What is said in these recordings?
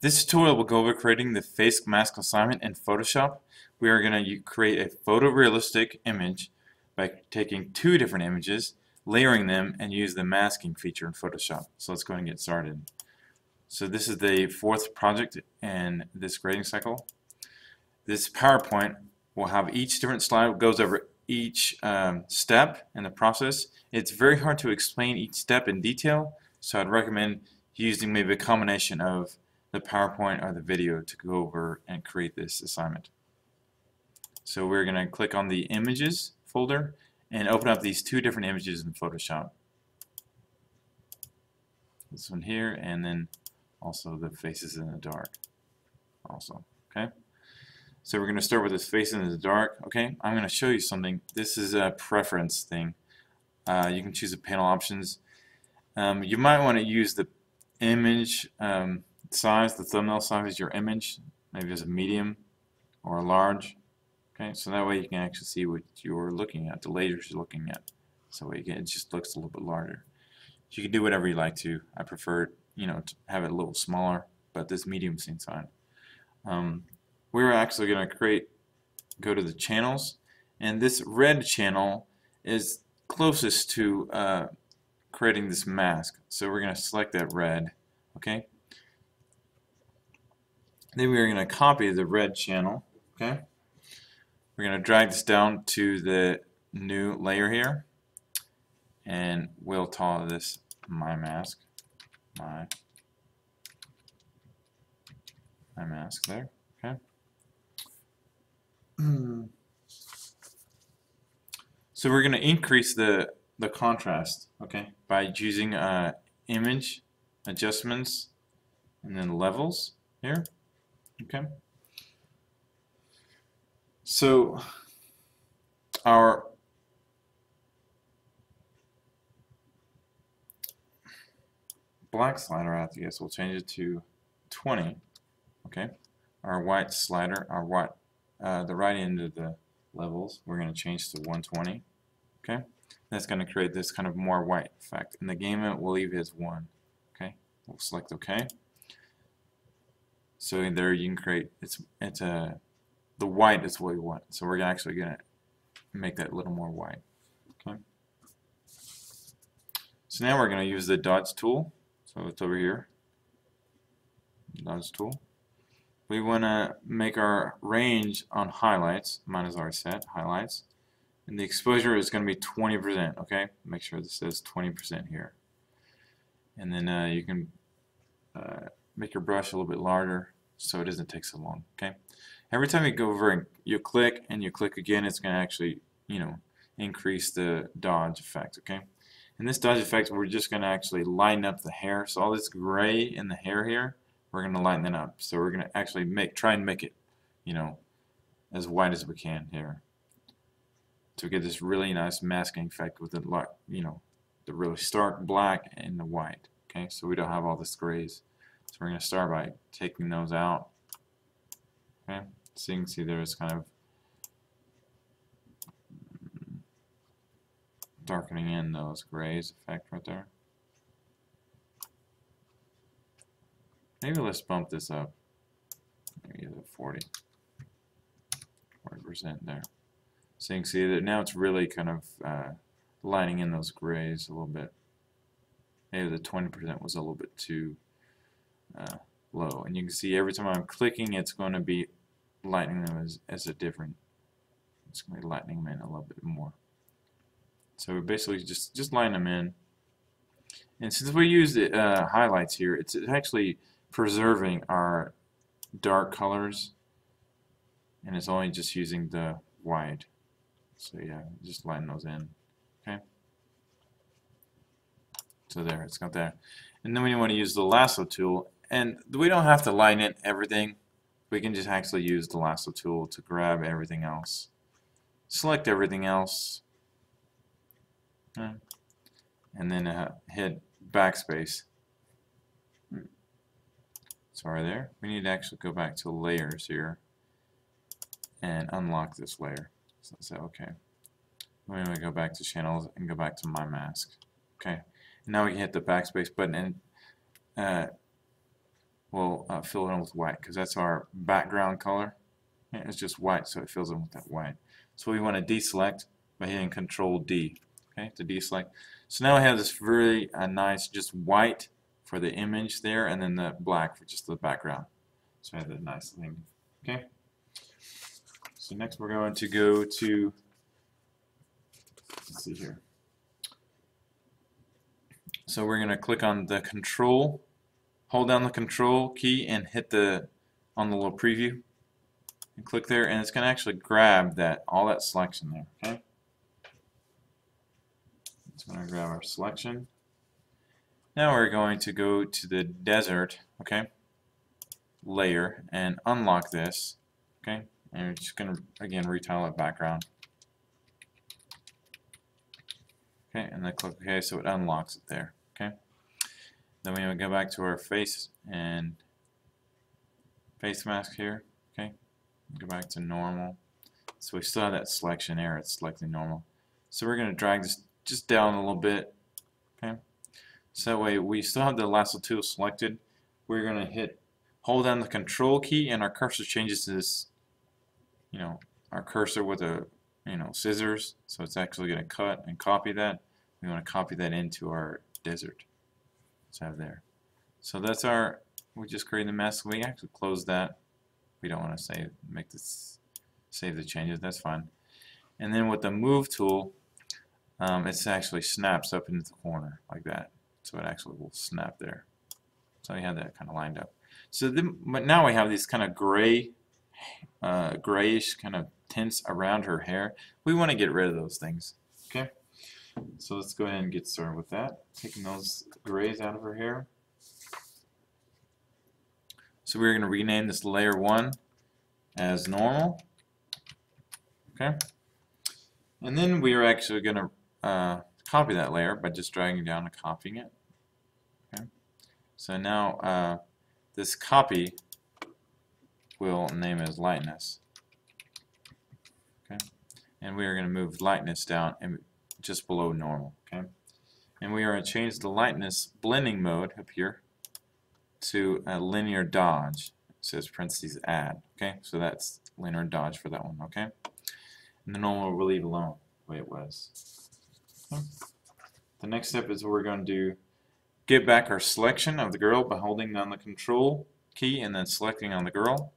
This tutorial will go over creating the face mask assignment in Photoshop. We are going to create a photorealistic image by taking two different images, layering them, and use the masking feature in Photoshop. So let's go ahead and get started. So this is the fourth project in this grading cycle. This PowerPoint will have each different slide that goes over each step in the process. It's very hard to explain each step in detail, so I'd recommend using maybe a combination of the PowerPoint or the video to go over and create this assignment. So we're going to click on the images folder and open up these two different images in Photoshop. This one here, and then also the faces in the dark also. Okay. So we're going to start with this face in the dark. Okay, I'm going to show you something. This is a preference thing. You can choose the panel options. You might want to use the image size, the thumbnail size is your image, maybe as a medium or a large. Okay, so that way you can actually see what you're looking at, the layers you're looking at. So it just looks a little bit larger. You can do whatever you like to. I prefer, to have it a little smaller, but this medium seems fine. We're actually going to go to the channels, and this red channel is closest to creating this mask. So we're going to select that red, okay? Then we're going to copy the red channel, okay? We're going to drag this down to the new layer here, and we'll call this my mask, my mask there, okay? So we're going to increase the contrast, okay, by using image adjustments and then levels here, okay. So our black slider, I guess we'll change it to 20, okay. Our white slider, the right end of the levels, we're going to change to 120, okay. That's going to create this kind of more white effect. And the gamut we'll leave as 1, okay. We'll select OK. So there you can create the white is what we want. So we're actually going to make that a little more white, okay. So now we're going to use the dodge tool. So it's over here, dodge tool. We want to make our range on highlights. Mine is already set, highlights. And the exposure is going to be 20%, okay? Make sure this says 20% here. And then you can make your brush a little bit larger so it doesn't take so long, okay? Every time you go over and you click again, it's going to actually, increase the dodge effect, okay? In this dodge effect, we're just going to actually lighten up the hair. So all this gray in the hair here, we're going to lighten it up. So we're going to actually try and make it, as white as we can here, to get this really nice masking effect with the the really stark black and the white. Okay, so we don't have all this grays. So we're going to start by taking those out. Okay, so you can see there's kind of darkening in those grays effect right there. Maybe let's bump this up. Maybe to 40% there. So you can see that now it's really kind of lining in those grays a little bit. Maybe the 20% was a little bit too low. And you can see every time I'm clicking, it's going to be lightening them as a different. It's going to be lightening them in a little bit more. So we basically just line them in. And since we use the highlights here, it's actually preserving our dark colors, and it's only just using the white. So yeah, just line those in. Okay. So there, it's got that. And then we want to use the lasso tool, and we don't have to line in everything. We can just actually use the lasso tool to grab everything else. Select everything else, and then hit backspace. Sorry there. We need to actually go back to layers here and unlock this layer. So say OK. We're going to go back to channels and go back to my mask. Okay. Now we can hit the backspace button, and we'll fill it in with white because that's our background color. And it's just white, so it fills in with that white. So we want to deselect by hitting Control D. Okay, to deselect. So now we have this really nice just white for the image there, and then the black for just the background. So I have that nice thing. Okay. So next we're going to go to, let's see here. So we're going to click on the Control, hold down the Control key, and hit on the little preview, and click there, and it's going to actually grab all that selection there. Okay. It's going to grab our selection. Now we're going to go to the desert, okay, layer and unlock this, okay, and we're just going to again retile it background, okay, and then click OK, so it unlocks it there, okay. Then we will go back to our face and face mask here, okay, go back to normal. So we still have that selection error, it's selecting normal. So we're going to drag this just down a little bit, okay. So that way we still have the lasso tool selected. We're going to hold down the Control key, and our cursor changes to this, our cursor with a, scissors. So it's actually going to cut and copy that. We want to copy that into our desert. So I have there. So that's we just created the mask. We actually close that. We don't want to save the changes. That's fine. And then with the Move tool, it actually snaps up into the corner like that. So it actually will snap there. So we have that kind of lined up. So but now we have these kind of grayish kind of tints around her hair. We want to get rid of those things. Okay. So let's go ahead and get started with that. Taking those grays out of her hair. So we're going to rename this layer 1 as normal. Okay. And then we are actually going to copy that layer by just dragging down and copying it. Okay. So now this copy we'll name as lightness. Okay. And we are going to move lightness down and just below normal. Okay. And we are going to change the lightness blending mode up here to a linear dodge. It says parentheses add. Okay. So that's linear dodge for that one. Okay. And the normal we'll leave alone the way it was. Okay. The next step is we're going to get back our selection of the girl by holding down the Control key and then selecting on the girl.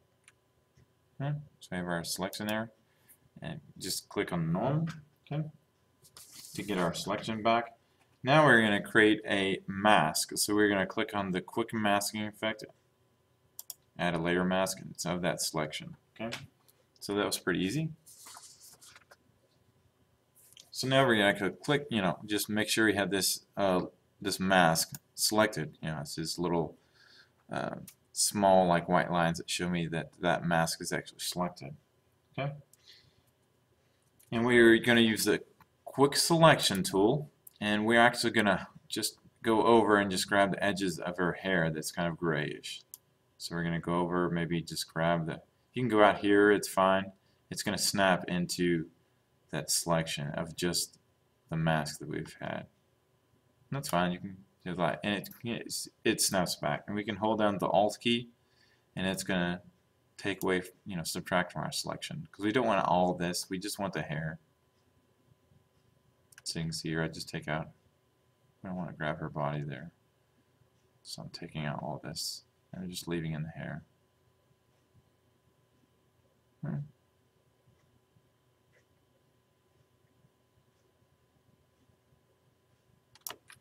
Okay. So we have our selection there, and just click on normal, okay, to get our selection back. Now we're going to create a mask. So we're going to click on the quick masking effect, add a layer mask, and of that selection. Okay. So that was pretty easy. So now we're going to click, just make sure you have this this mask selected. It's this little small like white lines that show me that that mask is actually selected. Okay. And we're going to use the quick selection tool, and we're actually going to just go over and just grab the edges of her hair that's kind of grayish. So we're going to go over, maybe just grab you can go out here, it's fine. It's going to snap into that selection of just the mask that we've had. And that's fine, you can do that, and it snaps back. And we can hold down the Alt key, and it's going to take away, subtract from our selection, because we don't want all this, we just want the hair. So you can see here, I just take out, I don't want to grab her body there. So I'm taking out all this, and I'm just leaving in the hair.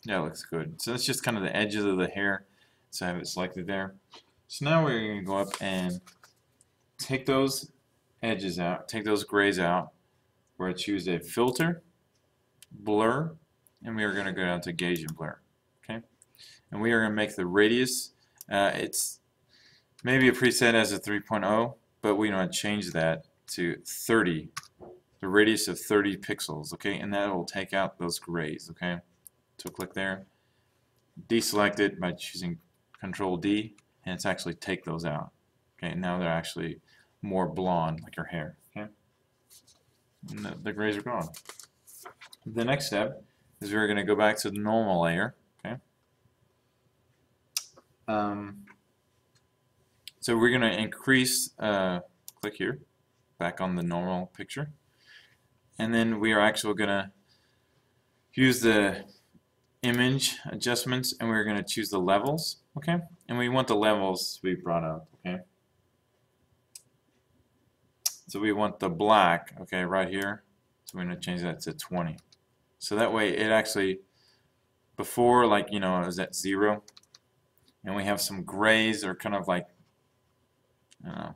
Yeah, it looks good. So that's just kind of the edges of the hair. So I have it selected there. So now we're going to go up and take those edges out, take those grays out. We're going to choose a filter, blur, and we are going to go down to Gauge and blur. Okay, and we are going to make the radius. It's maybe a preset as a 3.0, but we want to change that to 30, the radius of 30 pixels. Okay, and that will take out those grays. Okay. So click there, deselect it by choosing Control D, and it's actually take those out. Okay, now they're actually more blonde, like her hair. Okay, and the grays are gone. The next step is we're going to go back to the normal layer. Okay, So we're going to increase, click here, back on the normal picture. And then we are actually going to use the image adjustments, and we're going to choose the levels, okay? And we want the levels to be brought up, okay? So we want the black, okay, right here. So we're going to change that to 20. So that way it actually, before, like, you know, it was at 0, and we have some grays or kind of like, I don't know,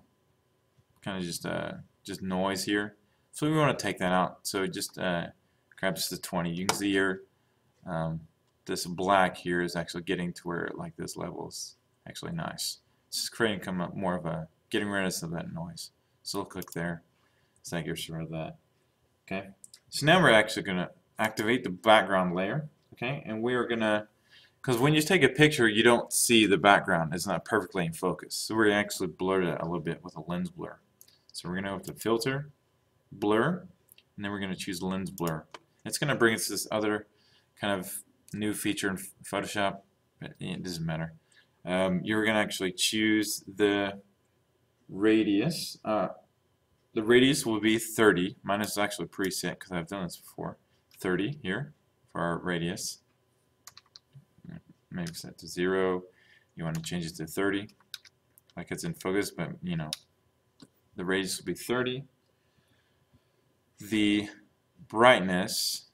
kind of just noise here. So we want to take that out. So just grab just the 20. You can see here, this black here is actually getting to where like this level is actually nice. It's just creating more of a getting rid of some of that noise. So we'll click there. So that gets rid of that. Okay. So now we're actually going to activate the background layer. Okay, and we are going to, because when you take a picture, you don't see the background. It's not perfectly in focus. So we're going to actually blur that a little bit with a lens blur. So we're going to go to Filter, Blur, and then we're going to choose Lens Blur. It's going to bring us this other kind of new feature in Photoshop, but it doesn't matter. You're going to actually choose the radius. The radius will be 30. Mine is actually preset because I've done this before. 30 here for our radius. Maybe set to 0. You want to change it to 30, like it's in focus, but you know, the radius will be 30. The brightness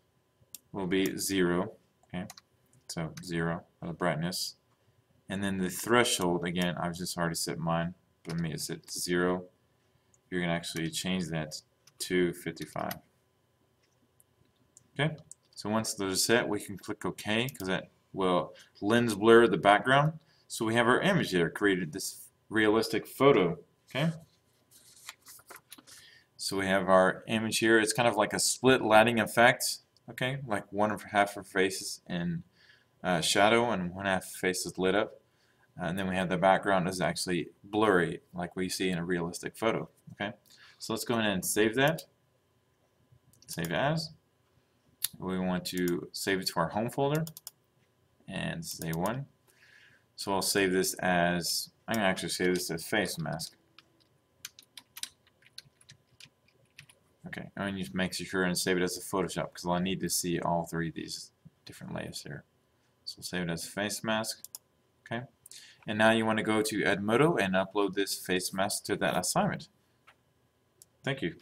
will be 0. Okay, so 0 for the brightness. And then the threshold, again, I've just already set mine, but let me set to 0. You're going to actually change that to 55. Okay, so once those are set, we can click OK, because that will lens blur the background. So we have our image there, created this realistic photo. Okay, so we have our image here. It's kind of like a split lighting effect. Okay, like half her face is in shadow and one half face is lit up. And then we have the background is actually blurry, like we see in a realistic photo. Okay, so let's go ahead and save that. Save as. We want to save it to our home folder and say 1. So I'll save this as, I'm going to actually save this as face mask. Okay, and just make sure and save it as a Photoshop because I need to see all 3 of these different layers here. So save it as face mask. Okay, and now you want to go to Edmodo and upload this face mask to that assignment. Thank you.